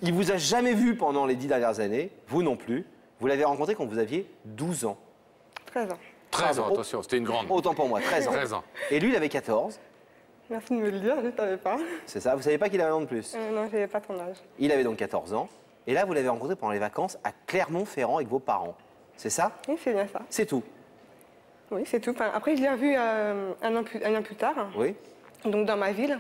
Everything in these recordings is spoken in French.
Il vous a jamais vu pendant les 10 dernières années, vous non plus. Vous l'avez rencontré quand vous aviez 12 ans. 13 ans. 13 ans, attention, c'était une grande. Autant pour moi, 13 ans. 13 ans. Euh, Et lui, il avait 14. Merci de me le dire, je ne savais pas. C'est ça, vous savez pas qu'il avait un an de plus. Non, je n'avais pas ton âge. Il avait donc 14 ans. Et là, vous l'avez rencontré pendant les vacances à Clermont-Ferrand avec vos parents. C'est ça? Oui, c'est bien ça. C'est tout. Oui, c'est tout. Enfin, après, je l'ai revu un an plus tard, Oui. donc dans ma ville.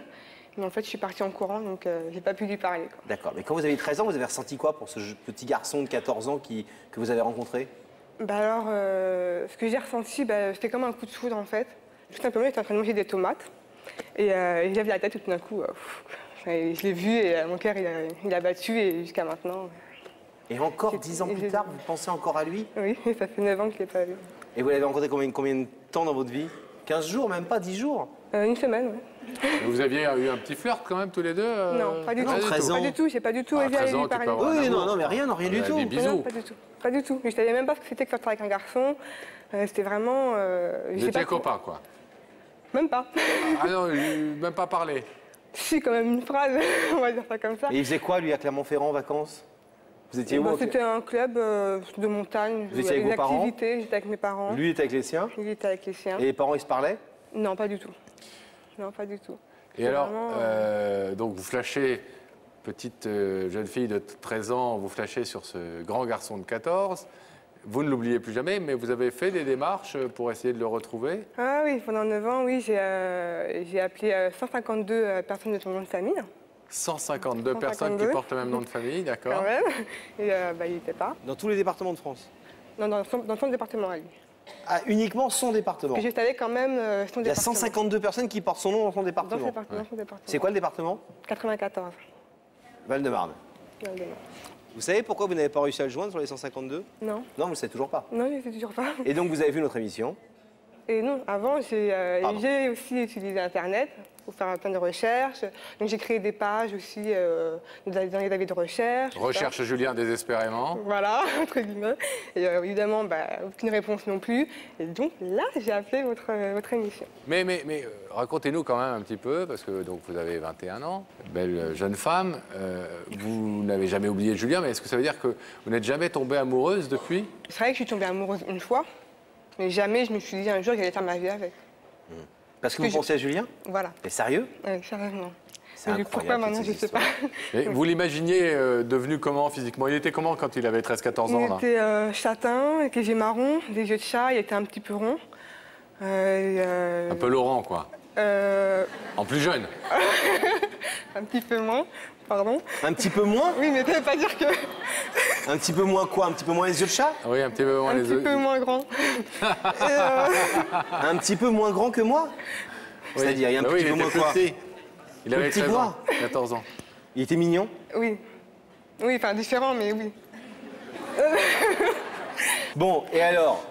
Mais en fait, je suis partie en courant, donc j'ai pas pu lui parler, quoi. D'accord. Mais quand vous avez 13 ans, vous avez ressenti quoi pour ce petit garçon de 14 ans que vous avez rencontré? Bah alors, ce que j'ai ressenti, c'était comme un coup de foudre, en fait. Tout simplement, j'étais en train de manger des tomates. Et j'avais la tête tout d'un coup. Je l'ai vu et mon cœur, il a battu et jusqu'à maintenant. Et encore 10 ans plus tard, vous pensez encore à lui? Oui, ça fait 9 ans que je ne l'ai pas vu. Et vous l'avez rencontré combien de temps dans votre vie? 15 jours, même pas 10 jours? Une semaine, oui. Vous aviez eu un petit flirt quand même tous les deux Non, pas du tout. 13 ans. Pas du tout, j'ai pas du tout osé 13 aller ans, lui tu peux parler. avoir- Oui, amour. non, mais rien du tout. Des bisous. Non, pas du tout. Pas du tout. Je savais même pas ce que c'était que sortir avec un garçon. C'était vraiment... je Vous sais étiez pas. copains, quoi. Même pas. Ah non, même pas parlé. Si, quand même une phrase, on va dire ça comme ça. Et il faisait quoi, lui, à Clermont-Ferrand en vacances? Vous étiez où? C'était un club de montagne. Vous étiez avec vos parents? Activités, j'étais avec mes parents. Lui était avec les siens? Il était avec les siens. Et les parents, ils se parlaient? Non, pas du tout. Non, pas du tout. Et C'est alors, vraiment, donc vous flashez, petite jeune fille de 13 ans, vous flashez sur ce grand garçon de 14. Vous ne l'oubliez plus jamais, mais vous avez fait des démarches pour essayer de le retrouver. Ah oui, pendant 9 ans, oui, j'ai appelé 152 personnes de son nom de famille. 152 personnes qui 152. portent le même nom de famille, Quand d'accord. même. Et il n'était pas. Dans tous les départements de France? Non, dans son département à lui. Ah, uniquement son département? Que je savais quand même son département. Il y a 152 personnes qui portent son nom dans son Dans département. son département. C'est quoi le département? 94. Val-de-Marne. Vous savez pourquoi vous n'avez pas réussi à le joindre sur les 152? Non. Non, vous ne le savez toujours pas. Non, je ne sais toujours pas. Et donc vous avez vu notre émission? Et non, avant, Pardon. j'ai aussi utilisé Internet pour faire plein de recherches. Donc j'ai créé des pages aussi dans les avis de recherche. Recherche Julien désespérément. Voilà, entre guillemets. Et évidemment, aucune réponse non plus. Et donc là, j'ai appelé votre émission. Mais racontez-nous quand même un petit peu, parce que donc, vous avez 21 ans, belle jeune femme. Vous n'avez jamais oublié Julien, mais est-ce que ça veut dire que vous n'êtes jamais tombée amoureuse depuis? C'est vrai que je suis tombée amoureuse une fois, mais jamais je me suis dit un jour que j'allais faire ma vie avec. Parce que vous pensez à Julien? Voilà, Et sérieux? sérieusement. C'est Mais incroyable, pourquoi maintenant, toutes je ces sais pas. Et vous l'imaginiez devenu comment physiquement? Il était comment quand il avait 13-14 ans Il là? était châtain, avec les yeux marrons, des yeux de chat, il était un petit peu rond. Un peu Laurent, quoi. En plus jeune. Un petit peu moins, pardon. Un petit peu moins? Oui, mais ça veut pas dire que... Un petit peu moins quoi? Un petit peu moins les yeux de chat? Oui, un petit peu moins un les petit yeux. peu moins grand. Un petit peu moins grand que moi? Oui. C'est-à-dire, il y a un Bah petit oui, peu il moins était quoi? petit. Il avait petit 13 ans, quoi 14 ans. Il était mignon? Oui. Oui, enfin différent, mais oui. Bon, et alors?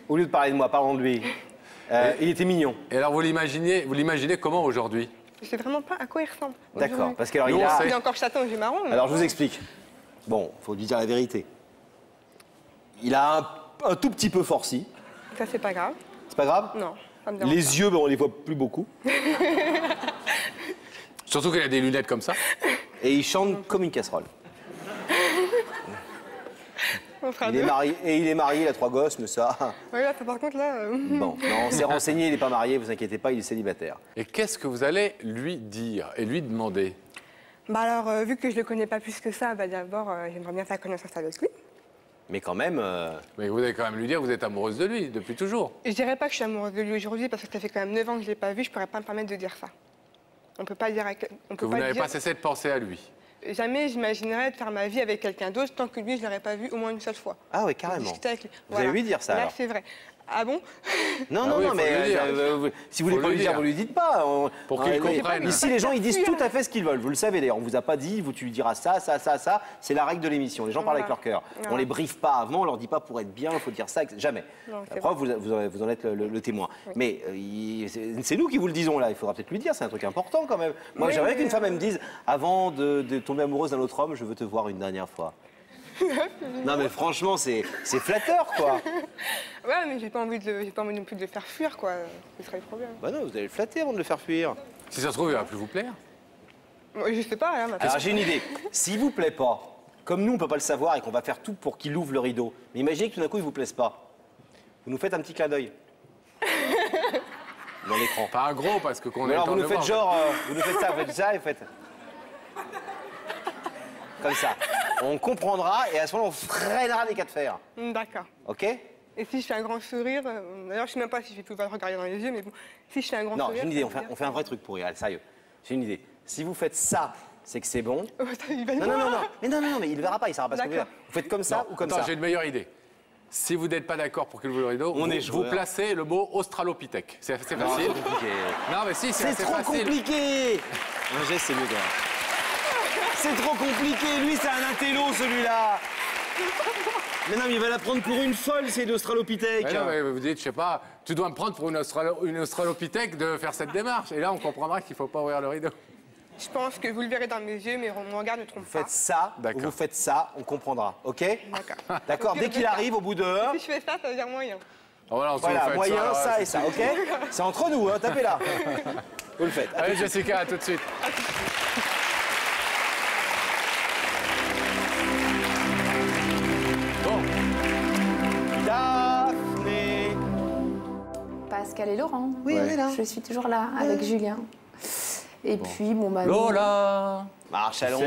Au lieu de parler de moi, parlons de lui. Il était mignon. Et alors vous l'imaginez comment aujourd'hui? Je sais vraiment pas à quoi il ressemble. D'accord, aujourd'hui. parce qu'alors Nous, il on a... sait. Il est encore châtain aux yeux marrons. mais- Alors je vous explique. Bon, faut lui dire la vérité. Il a un tout petit peu forci. Ça, c'est pas grave. C'est pas grave? Non, ça me dérange pas. Les yeux, ben, on les voit plus beaucoup. Surtout qu'il a des lunettes comme ça. Et il chante comme une casserole. On fera Il deux. est marié, et il est marié, il a 3 gosses, mais ça... Oui, là, par contre, là... Bon, non, on s'est renseigné, il n'est pas marié, vous inquiétez pas, il est célibataire. Et qu'est-ce que vous allez lui dire et lui demander? Bah alors, vu que je le connais pas plus que ça, d'abord, j'aimerais bien faire connaissance avec lui. Mais quand même... Mais vous allez quand même lui dire que vous êtes amoureuse de lui depuis toujours. Je dirais pas que je suis amoureuse de lui aujourd'hui, parce que ça fait quand même 9 ans que je l'ai pas vu, je pourrais pas me permettre de dire ça. On peut pas dire... On Que peut vous pas n'avez dire... pas cessé de penser à lui. Jamais j'imaginerais de faire ma vie avec quelqu'un d'autre tant que lui, je l'aurais pas vu au moins une seule fois. Ah oui, carrément. Discuter avec lui. Vous allez lui dire ça, Là, alors. c'est vrai. Ah bon? Non, Ah non, oui, non, faut mais lui dire. si vous voulez Faut pas lui lui dire, dire. vous lui dites pas. Pour qu'il comprenne. Ici, les gens, ils disent tout à fait ce qu'ils veulent. Vous le savez d'ailleurs, on vous a pas dit, tu lui diras ça, ça, ça, ça. C'est la règle de l'émission. Les gens parlent avec leur cœur. Voilà. On les briefe pas avant, on leur dit pas pour être bien, il faut dire ça, jamais. Non, c'est La preuve, vous en êtes le témoin. Mais c'est nous qui vous le disons là, il faudra peut-être lui dire, c'est un truc important quand même. Moi, Oui, j'aimerais mais- qu'une femme, elle me dise, avant de tomber amoureuse d'un autre homme, je veux te voir une dernière fois. Non mais franchement, c'est flatteur quoi. Ouais, mais j'ai pas envie non plus de le faire fuir, quoi. Ce serait le problème. Bah non, vous allez le flatter avant de le faire fuir. Si ça se trouve, il va plus vous plaire. Moi, je sais pas, hein, maintenant. Alors j'ai une idée. S'il vous plaît pas, comme nous on peut pas le savoir et qu'on va faire tout pour qu'il ouvre le rideau, mais imaginez que tout d'un coup il vous plaise pas. Vous nous faites un petit clin d'œil. Dans l'écran. Pas un gros, parce que qu'on Mais ait le alors temps vous de nous le faites voir. genre, vous nous faites ça et faites. Comme ça. On comprendra et à ce moment-là on freinera les cas de fer. D'accord. Ok? Et si je fais un grand sourire, d'ailleurs je sais même pas si je vais pouvoir le regarder dans les yeux, mais bon, si je fais un grand Non, sourire... j'ai une idée, ça veut dire- on fait un vrai truc pour rire, allez, sérieux. J'ai une idée. Si vous faites ça, c'est que c'est bon. Oh, il va le Non, voir. mais il ne verra pas, il saura pas ce que vous D'accord. faites. Vous faites comme ça Non, ou comme attends, ça? j'ai une meilleure idée. Si vous n'êtes pas d'accord pour qu'il ouvre le rideau, On est vous joueurs. placez le mot australopithèque. C'est assez Non, facile. c'est compliqué. Non, mais si, c'est C'est assez trop facile. compliqué. Un geste, c'est mieux quand même. C'est trop compliqué. Lui, c'est un intello, celui-là. Mais non, mais il va la prendre pour une folle, c'est l'australopithèque. Mais non, mais vous dites, je sais pas, tu dois me prendre pour une australopithèque de faire cette démarche. Et là, on comprendra qu'il ne faut pas ouvrir le rideau. Je pense que vous le verrez dans mes yeux, mais mon regard ne trompe Vous pas. faites ça, ou D'accord. vous faites ça, on comprendra, ok? D'accord. D'accord, Ok, dès on qu'il fait ça. arrive, au bout de 1, Si je fais ça, ça veut dire moyen. Oh, voilà, si voilà, vous faites moyen, ça c'est et ça, tout. ok? C'est entre nous, hein, tapez là. Vous le faites. Allez, Jessica, à tout de suite. Bon, Daphné. Pascal et Laurent. Oui, on est là. Je suis toujours là avec Julien. Et puis, bon, bah. Lola. Marchalon.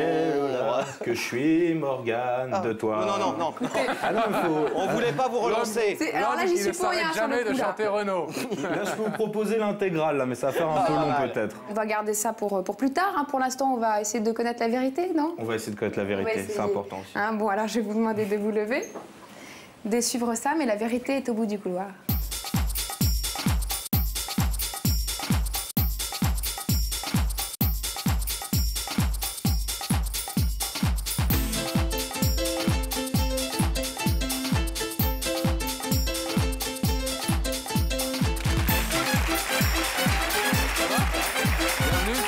Que je suis, Morgane, de toi. Non, non. Ah non, il faut... On voulait pas vous relancer. Alors là, j'y il suis ne pour rien s'arrête sur jamais le de coup, là. chanter Renaud. Là, je peux vous proposer l'intégrale, là, mais ça va faire un peu long mal. peut-être. On va garder ça pour plus tard. Hein. Pour l'instant, on va essayer de connaître la vérité, non? On va essayer de connaître la On va vérité, essayer. c'est important aussi. Hein, bon, alors je vais vous demander de vous lever, de suivre ça, mais la vérité est au bout du couloir. Bienvenue.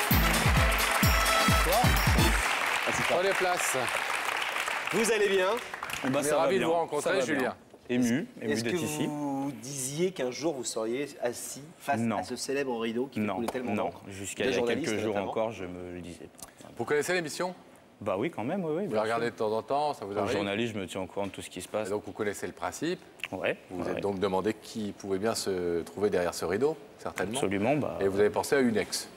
Prenez place. Vous allez bien? On est ravis de vous rencontrer, Julien. Ému Est-ce que d'être ici. vous disiez qu'un jour vous seriez assis face Non. à ce célèbre rideau qui fait Non, couler tellement non. d'encre? Jusqu'à Des il y a journalistes, quelques jours notamment. encore, je me le disais pas. Vous connaissez l'émission? Bah oui, quand même, oui. Vous la regardez de temps en temps, ça vous Comme arrive? journaliste, je me tiens au courant de tout ce qui se passe. Et donc vous connaissez le principe. Ouais, Vous vous ouais. êtes donc demandé qui pouvait bien se trouver derrière ce rideau, certainement. Absolument, bah... Et vous avez pensé à une ex.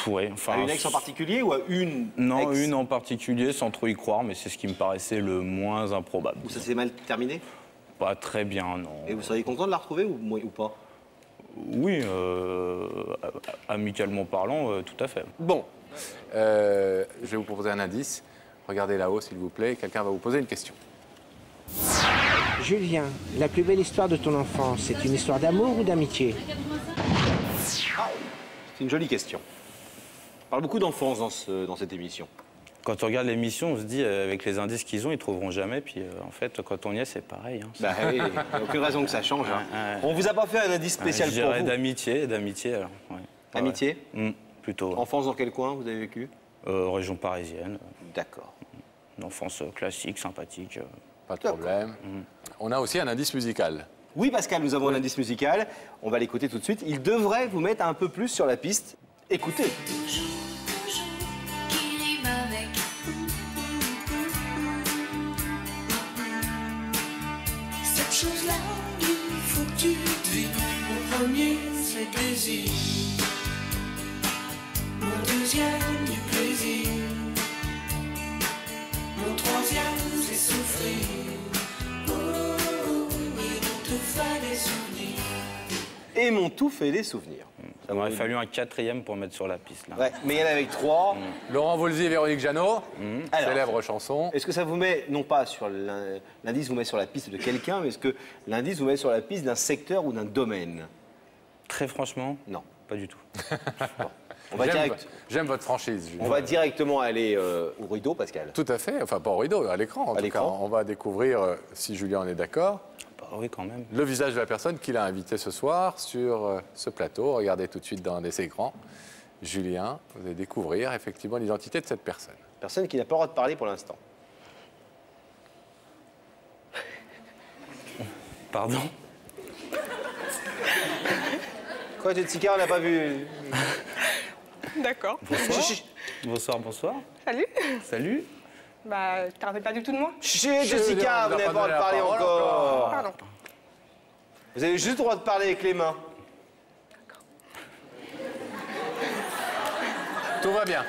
Ouais, enfin... À une ex en particulier ou à une Non, ex une en particulier, sans trop y croire, mais c'est ce qui me paraissait le moins improbable. Où ça s'est mal terminé? Pas très bien, non. Et vous seriez content de la retrouver ou pas? Oui, amicalement parlant, tout à fait. Bon, je vais vous proposer un indice. Regardez là-haut, s'il vous plaît. Quelqu'un va vous poser une question. Julien, la plus belle histoire de ton enfance, c'est une histoire d'amour ou d'amitié? C'est une jolie question. On parle beaucoup d'enfance dans cette émission. Quand on regarde l'émission, on se dit, avec les indices qu'ils ont, ils trouveront jamais. Puis en fait, quand on y est, c'est pareil. Hein. Bah oui, il n'y a aucune raison que ça change. hein. Ouais. On vous a pas fait un indice spécial je pour dirais vous. d'amitié alors. Ouais. Amitié? Ouais. Plutôt. Enfance dans quel coin vous avez vécu? Région parisienne. D'accord. Une enfance classique, sympathique. Pas de problème. On a aussi un indice musical. Oui, Pascal, nous avons un indice musical. On va l'écouter tout de suite. Il devrait vous mettre un peu plus sur la piste. Écoutez. Qui rime avec. Cette chose-là, il faut que tu devines. Mon premier, c'est plaisir. Mon deuxième, du plaisir. Mon troisième, c'est souffrir. Oh, il te fait des souvenirs. Et mon tout fait des souvenirs. Ça m'aurait fallu un quatrième pour mettre sur la piste. Là. Ouais, mais il y en a avec 3. Laurent Voulzy et Véronique Jeannot, Alors. célèbre chanson. Est-ce que ça vous met, non pas sur l'indice vous met sur la piste de quelqu'un, mais est-ce que l'indice vous met sur la piste d'un secteur ou d'un domaine? Très franchement, Non. pas du tout. On va, J'aime votre franchise, Julien. on va directement aller au rideau, Pascal. Tout à fait, enfin pas au rideau, à l'écran. En tout l'écran. cas, on va découvrir, si Julien en est d'accord, Bah oui, quand même. le visage de la personne qu'il a invité ce soir sur ce plateau. Regardez tout de suite dans les écrans. Julien, vous allez découvrir effectivement l'identité de cette personne. Personne qui n'a pas le droit de parler pour l'instant. Pardon? Quoi, Jessica, on n'a pas vu? D'accord. Chut, chut, chut. Bonsoir, bonsoir. Salut. Salut. Bah, tu te rappelles pas du tout de moi? Chut, Jessica, on vous n'a n'avez pas pas le droit de donné la parler parole encore. Pardon. Vous avez juste le droit de parler avec les mains. Tout va bien.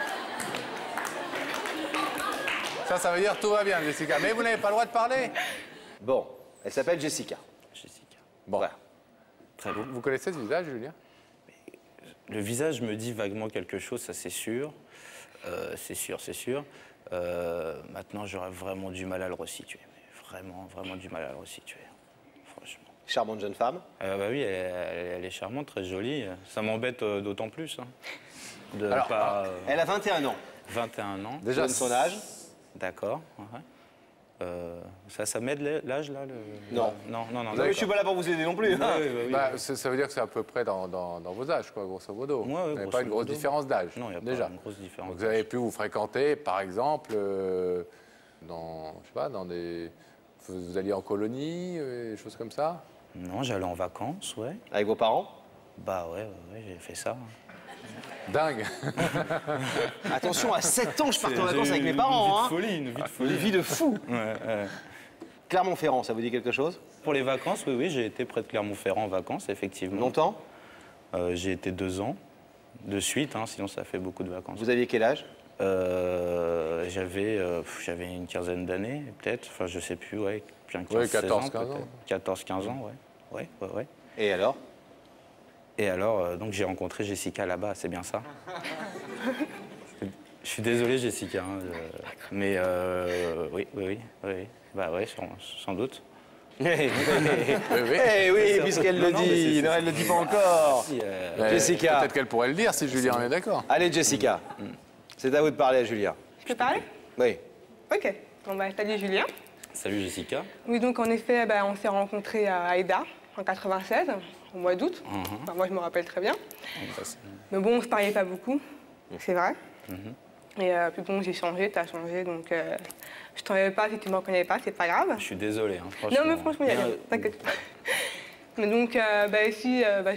Ça veut dire tout va bien, Jessica. Mais vous n'avez pas le droit de parler. Bon, elle s'appelle Jessica. Jessica. Bon. Voilà. Très beau. Vous connaissez ce visage, Julien? Le visage me dit vaguement quelque chose, ça c'est sûr. C'est sûr. Maintenant, j'aurais vraiment du mal à le resituer. Mais vraiment du mal à le resituer. Franchement. Charmante jeune femme. Bah oui, elle est charmante, très jolie. Ça m'embête d'autant plus. Hein, de Alors, pas. Elle a 21 ans. 21 ans. Déjà, Donne son âge. D'accord. Ouais. Ça m'aide l'âge là Non. Non. Non, mais je suis pas là pour vous aider non plus. hein. Oui. Bah, ça veut dire que c'est à peu près dans vos âges, quoi, grosso modo. Ouais, Vous n'avez grosso pas une grosse modo. différence d'âge. Non, il n'y a déjà. pas une grosse différence. Donc, vous avez pu vous fréquenter, par exemple, dans, je sais pas, dans des... Vous alliez en colonie, des choses comme ça? Non, j'allais en vacances, ouais. Avec vos parents. Bah ouais, j'ai fait ça. Dingue. Attention, à 7 ans, je partais en vacances avec mes parents. Hein. Une vie de Une vie de fou. Ouais. Clermont-Ferrand, ça vous dit quelque chose? Pour les vacances, oui, j'ai été près de Clermont-Ferrand en vacances, effectivement. Longtemps? J'ai été 2 ans de suite, hein, sinon ça fait beaucoup de vacances. Vous aviez quel âge? J'avais une quinzaine d'années, peut-être. Enfin, je sais plus, ouais. Bien 15, Ouais, 14, 14, 15 ans, ouais. Ouais. Et alors? Et alors, donc j'ai rencontré Jessica là-bas, c'est bien ça? Je suis désolé, Jessica, hein, mais oui. Bah ouais, sans doute. Eh oui, puisqu'elle le Non, mais dit. c'est- Non, elle ne le dit pas encore. Si, Jessica. Peut-être qu'elle pourrait le dire si Julien en est d'accord. Allez, Jessica. C'est à vous de parler à Julien. Je peux parler? Oui. Ok. Bon, bah, salut Julien. Salut Jessica. Oui, donc en effet, bah, on s'est rencontrés à Aïda en 96, au mois d'août. Enfin, moi, je me rappelle très bien. Mais bon, on se parlait pas beaucoup, c'est vrai. Et puis bon, j'ai changé, t'as changé, donc je t'en veux pas si tu me reconnais pas, c'est pas grave. Je suis désolé, hein, franchement. Non, mais franchement, il y a rien, t'inquiète pas. Mais donc, ici, je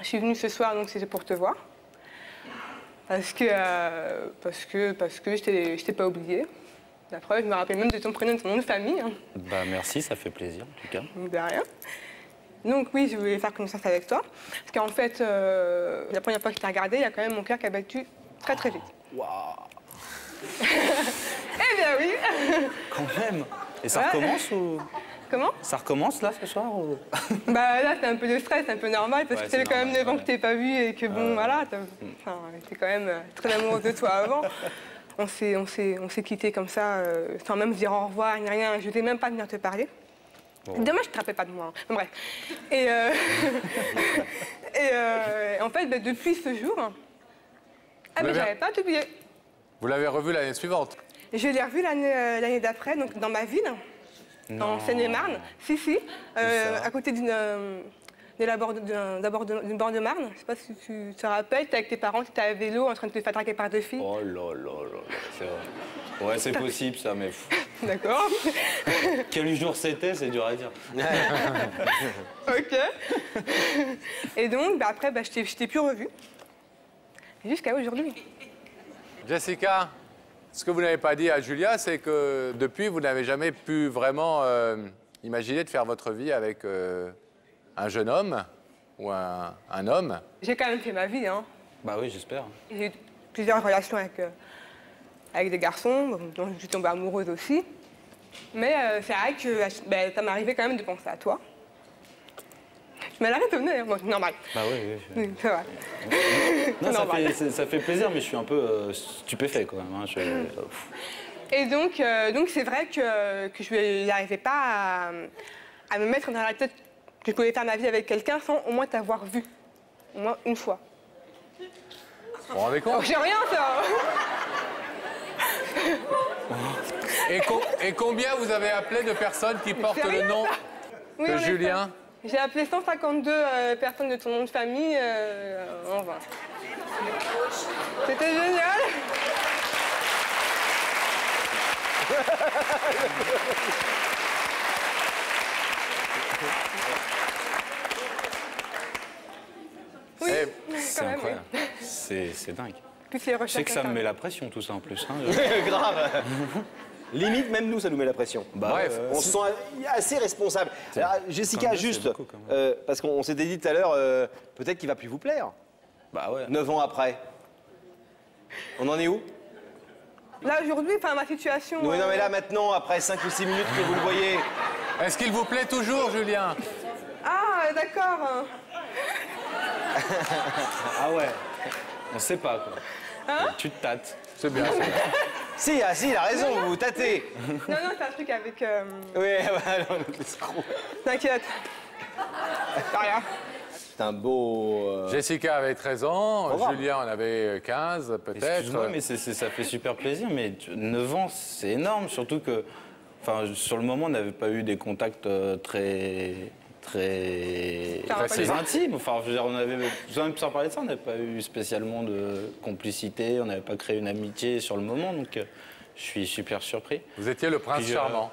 suis venue ce soir, donc c'était pour te voir. Parce que je t'ai pas oublié. La preuve, je me rappelle même de ton prénom et de ton nom de famille. Hein. Bah merci, ça fait plaisir en tout cas. Donc, de rien. Donc oui, je voulais faire connaissance avec toi. Parce qu'en fait, la première fois que je t'ai regardé, il y a quand même mon cœur qui a battu très très vite. Waouh. Eh bien oui. Quand même. Et ça Ouais. recommence ou Comment? ça recommence là ce soir ou... Bah là, c'est un peu de stress, c'est un peu normal, parce Ouais, que ça fait c'est quand même normal, 9 ans ouais. que je t'ai pas vu et que bon, voilà, j'étais quand même très amoureuse de toi avant. On s'est quittés comme ça, sans même se dire au revoir, ni rien. Je n'osais même pas venir te parler. Bon. Dommage, je ne te rappelle pas de moi. Hein. Bon, bref. Et, en fait, bah, depuis ce jour, mais l'avez- j'avais pas oublié. Vous l'avez revu l'année suivante. Je l'ai revu l'année d'après, donc dans ma ville, en Seine-et-Marne. Si, ça à côté d'une bord de Marne. Je sais pas si tu te rappelles, t'es avec tes parents, t'étais à vélo en train de te faire draguer par 2 filles. Oh là, c'est vrai. Ouais, c'est possible ça, mais D'accord. quel jour c'était, c'est dur à dire. Ok. Et donc, bah, après, bah, je t'ai plus revu. Jusqu'à aujourd'hui. Jessica, ce que vous n'avez pas dit à Julia, c'est que depuis, vous n'avez jamais pu vraiment imaginer de faire votre vie avec un jeune homme ou un homme. J'ai quand même fait ma vie. Hein. Bah oui, j'espère. J'ai eu plusieurs relations avec des garçons, dont je suis tombée amoureuse aussi. Mais c'est vrai que bah, ça m'est arrivé quand même de penser à toi. Je m'en arrête de venir, bon, normal. Bah oui. Oui, c'est vrai. Non, normal. ça fait plaisir, mais je suis un peu stupéfait quand même. Hein. Et donc c'est vrai que je n'arrivais pas à me mettre dans la tête que je pouvais faire ma vie avec quelqu'un sans au moins t'avoir vu. Au moins une fois. Vous vous rendez compte? J'ai rien, ça. Et combien vous avez appelé de personnes qui portent le nom Oui, de en effet. Julien? J'ai appelé 152 personnes de ton nom de famille en vain. C'était génial. Oui, Eh, quand C'est même, incroyable. oui. C'est dingue. Plus les Je sais recherches. que ça me met la pression, tout ça en plus. Hein. Grave. Limite, même nous, ça nous met la pression. Bref. On se sent assez responsable. Alors, Jessica, Quand même, juste, c'est beaucoup, quand même. parce qu'on s'était dit tout à l'heure, peut-être qu'il va plus vous plaire. Bah ouais. 9 ans après. On en est où? Là, aujourd'hui, enfin, ma situation. Oui, non, mais là, maintenant, après 5 ou 6 minutes que vous le voyez. Est-ce qu'il vous plaît toujours, Julien? Ah, d'accord. Ah ouais. On sait pas, quoi. Tu te tâtes. C'est bien, c'est bien. Si, ah, si, il a raison, vous vous tâtez. Non, non, c'est un truc avec. Oui, voilà, l'escroc. T'inquiète. Rien. C'est un beau. Jessica avait 13 ans, Bravo. Julien en avait 15, peut-être. Excuse-moi, mais ça fait super plaisir. Mais 9 ans, c'est énorme. Surtout que, enfin, sur le moment, on n'avait pas eu des contacts très intimes. Enfin, je veux dire, on avait, même sans parler de ça, on n'avait pas eu spécialement de complicité. On n'avait pas créé une amitié sur le moment. Donc, je suis super surpris. Vous étiez le prince Puis, charmant.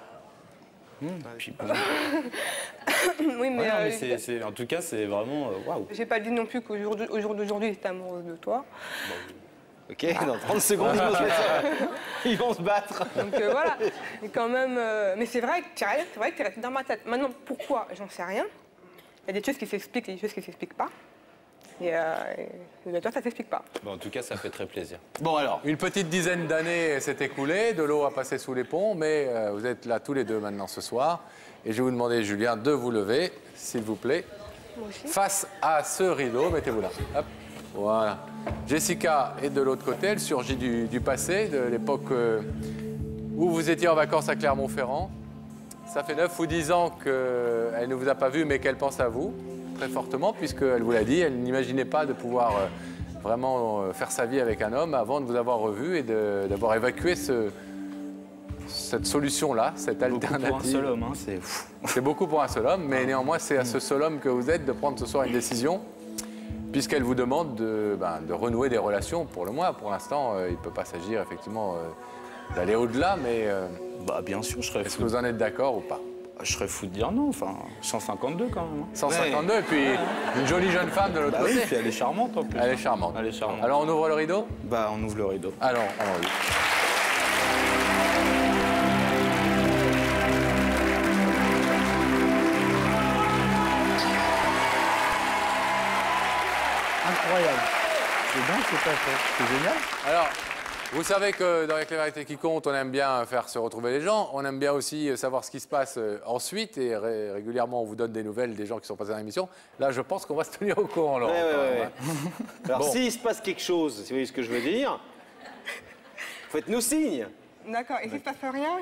Puis, Oui, mais. ouais, non, mais en tout cas, c'est vraiment waouh. J'ai pas dit non plus qu'au jour d'aujourd'hui, j'étais amoureuse de toi. Ok, dans 30 secondes, ils vont se mettre. Ils vont se battre. Donc voilà. Mais quand même. Mais c'est vrai que tu es resté dans ma tête. Maintenant, pourquoi? J'en sais rien. Il y a des choses qui s'expliquent et des choses qui s'expliquent pas. Et toi, ça s'explique pas. Bon, en tout cas, ça fait très plaisir. Bon, alors. Une petite dizaine d'années s'est écoulée, de l'eau a passé sous les ponts, mais vous êtes là tous les deux maintenant ce soir. Et je vais vous demander, Julien, de vous lever, s'il vous plaît. Moi aussi. Face à ce rideau, mettez-vous là. Hop, voilà. Jessica est de l'autre côté, elle surgit du passé, de l'époque où vous étiez en vacances à Clermont-Ferrand. Ça fait 9 ou 10 ans qu'elle ne vous a pas vu, mais qu'elle pense à vous très fortement, puisqu'elle vous l'a dit, elle n'imaginait pas de pouvoir vraiment faire sa vie avec un homme avant de vous avoir revu et d'avoir évacué cette solution-là, cette alternative. Pour un seul homme, hein, c'est fou. C'est beaucoup pour un seul homme, mais néanmoins, c'est à ce seul homme que vous êtes de prendre ce soir une décision, puisqu'elle vous demande de renouer des relations pour le moins. Pour l'instant, il ne peut pas s'agir effectivement d'aller au-delà, mais Bah, bien sûr, je serais est-ce fou. que vous en êtes d'accord ou pas? Je serais fou de dire non, enfin, 152 quand même. Hein. 152, et puis une jolie jeune femme de l'autre Bah côté. oui, puis elle est charmante en plus. Elle est charmante. Elle est charmante. Alors on ouvre le rideau? Bah, on ouvre le rideau. Alors, oui. Incroyable. C'est dingue ce que t'as fait. C'est génial. Alors, vous savez que dans Avec les vérités qui comptent, on aime bien faire se retrouver les gens. On aime bien aussi savoir ce qui se passe ensuite. Et régulièrement, on vous donne des nouvelles des gens qui sont passés dans l'émission. Là, je pense qu'on va se tenir au courant, Laurent. Ouais, quand ouais, même, ouais. hein. Alors, Bon. s'il se passe quelque chose, si vous voyez ce que je veux dire, faites-nous signe. D'accord. Et s'il se passe rien?